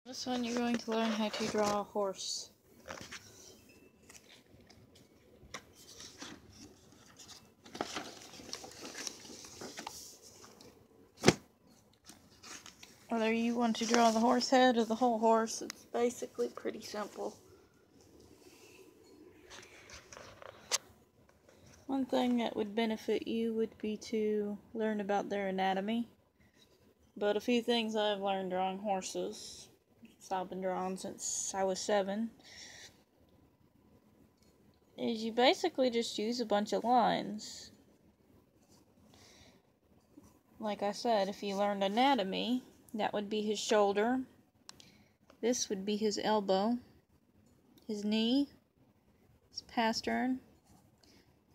This one you're going to learn how to draw a horse. Whether you want to draw the horse head or the whole horse, it's basically pretty simple. One thing that would benefit you would be to learn about their anatomy. But a few things I've learned drawing horses, I've been drawing since I was 7, is you basically just use a bunch of lines. Like I said, if you learned anatomy, that would be his shoulder, this would be his elbow, his knee, his pastern,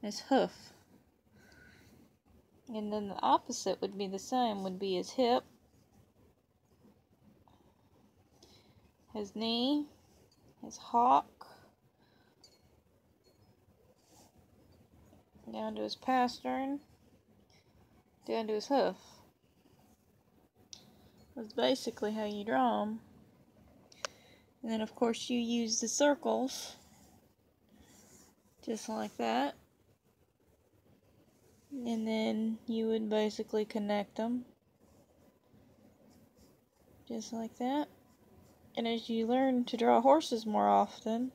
his hoof. And then the opposite would be the same, would be his hip, his knee, his hock, down to his pastern, down to his hoof. That's basically how you draw them. And then of course you use the circles, just like that. And then you would basically connect them, just like that. And as you learn to draw horses more often,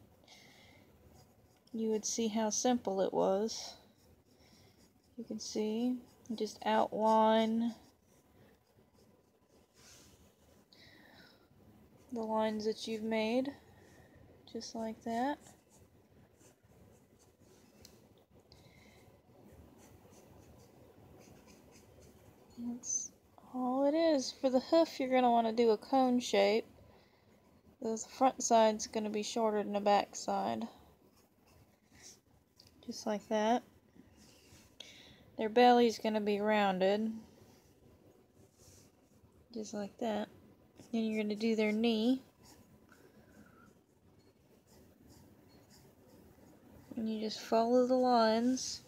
you would see how simple it was. You can see, just outline the lines that you've made, just like that. That's all it is. For the hoof, you're going to want to do a cone shape. The front side's going to be shorter than the back side. Just like that. Their belly's going to be rounded. Just like that. Then you're going to do their knee. And you just follow the lines.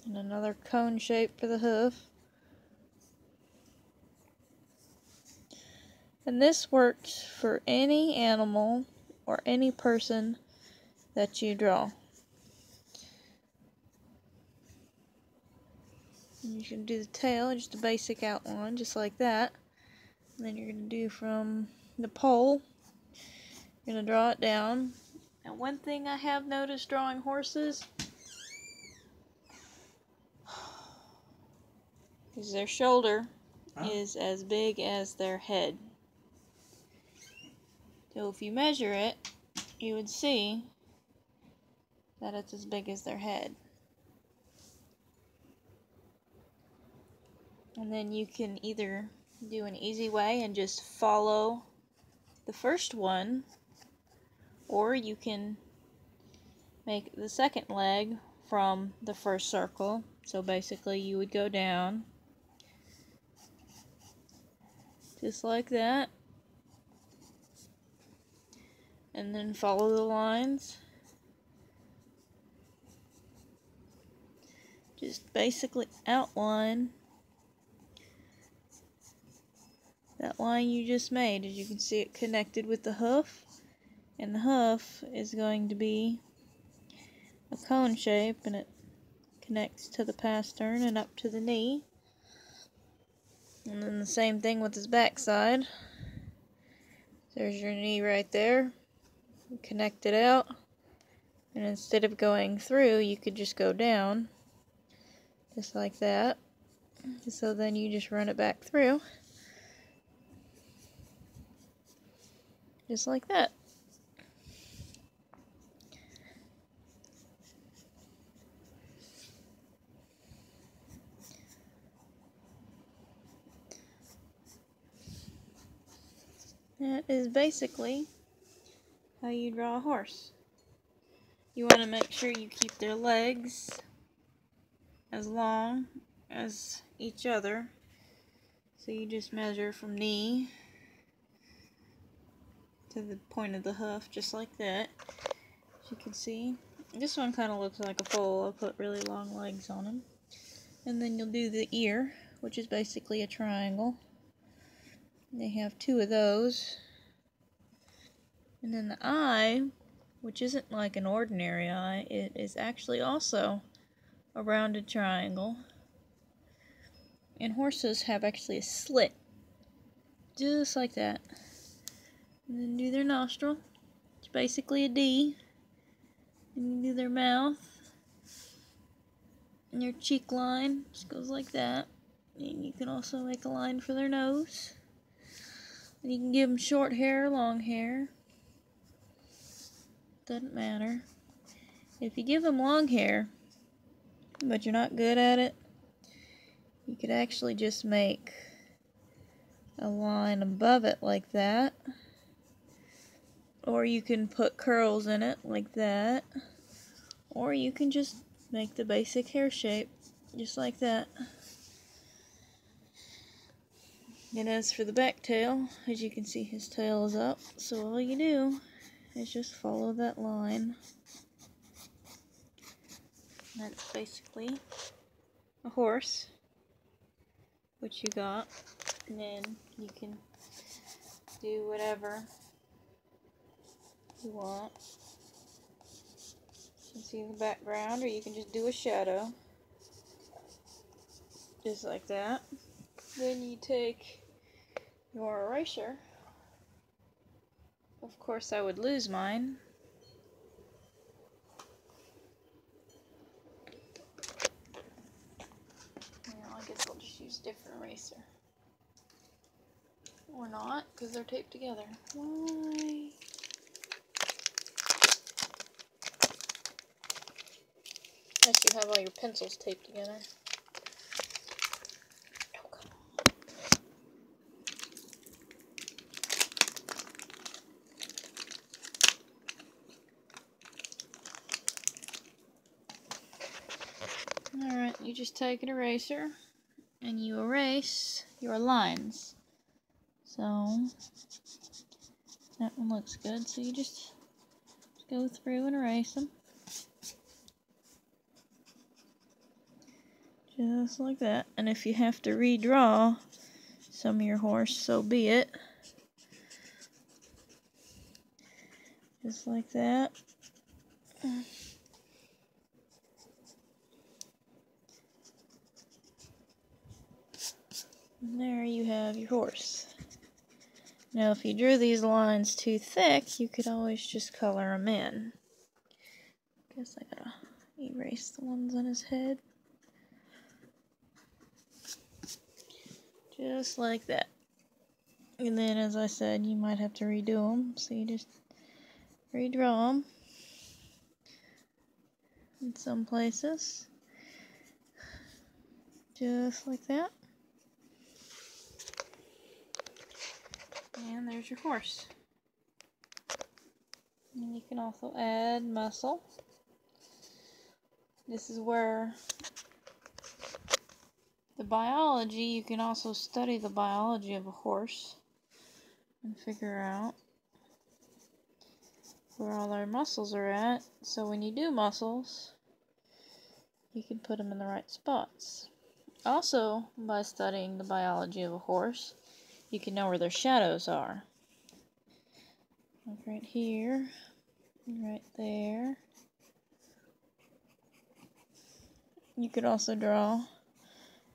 And another cone shape for the hoof. And this works for any animal or any person that you draw. And you can do the tail, just a basic outline, just like that. And then you're going to do from the pole, you're going to draw it down. And one thing I have noticed drawing horses is their shoulder is as big as their head. So if you measure it, you would see that it's as big as their head. And then you can either do an easy way and just follow the first one, or you can make the second leg from the first circle. So basically you would go down just like that, and then follow the lines. Just basically outline that line you just made. As you can see, it connected with the hoof, and the hoof is going to be a cone shape, and it connects to the pastern and up to the knee. And then the same thing with his backside. There's your knee right there. Connect it out, and instead of going through, you could just go down, just like that. So then you just run it back through, just like that. That is basically how you draw a horse. You want to make sure you keep their legs as long as each other. So you just measure from knee to the point of the hoof, just like that. As you can see, this one kind of looks like a foal. I put really long legs on him. And then you'll do the ear, which is basically a triangle. They have 2 of those. And then the eye, which isn't like an ordinary eye, it is actually also a rounded triangle. And horses have actually a slit, just like that. And then do their nostril. It's basically a D. And you do their mouth. And your cheek line just goes like that. And you can also make a line for their nose. And you can give them short hair or long hair. Doesn't matter. If you give them long hair, but you're not good at it, you could actually just make a line above it like that. Or you can put curls in it like that. Or you can just make the basic hair shape, just like that. And as for the back tail, as you can see, his tail is up. So all you do is just follow that line. That's basically a horse, which you got. And then you can do whatever you want. You can see the background, or you can just do a shadow. Just like that. Then you take your eraser. Of course, I would lose mine. Well, I guess I'll just use a different eraser. Or not, because they're taped together. Why? Unless you have all your pencils taped together. Oh, come on. Alright, you just take an eraser and you erase your lines. So, that one looks good, so you just go through and erase them. Just like that. And if you have to redraw some of your horse, so be it. Just like that. And there you have your horse. Now if you drew these lines too thick, you could always just color them in. Guess I gotta erase the ones on his head. Just like that. And then, as I said, you might have to redo them, so you just redraw them in some places. Just like that. And there's your horse. And you can also add muscle. This is where the biology, you can also study the biology of a horse and figure out where all their muscles are at. So when you do muscles, you can put them in the right spots. Also, by studying the biology of a horse, you can know where their shadows are. Like right here, and right there. You could also draw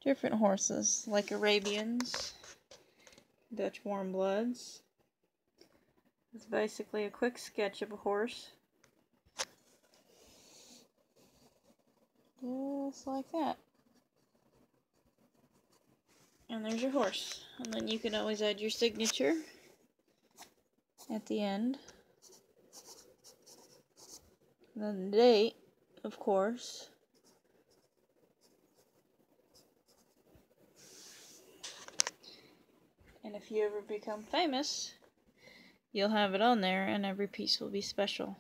different horses, like Arabians, Dutch warm bloods. It's basically a quick sketch of a horse. Just like that. And there's your horse. And then you can always add your signature at the end. And then the date, of course. And if you ever become famous, you'll have it on there and every piece will be special.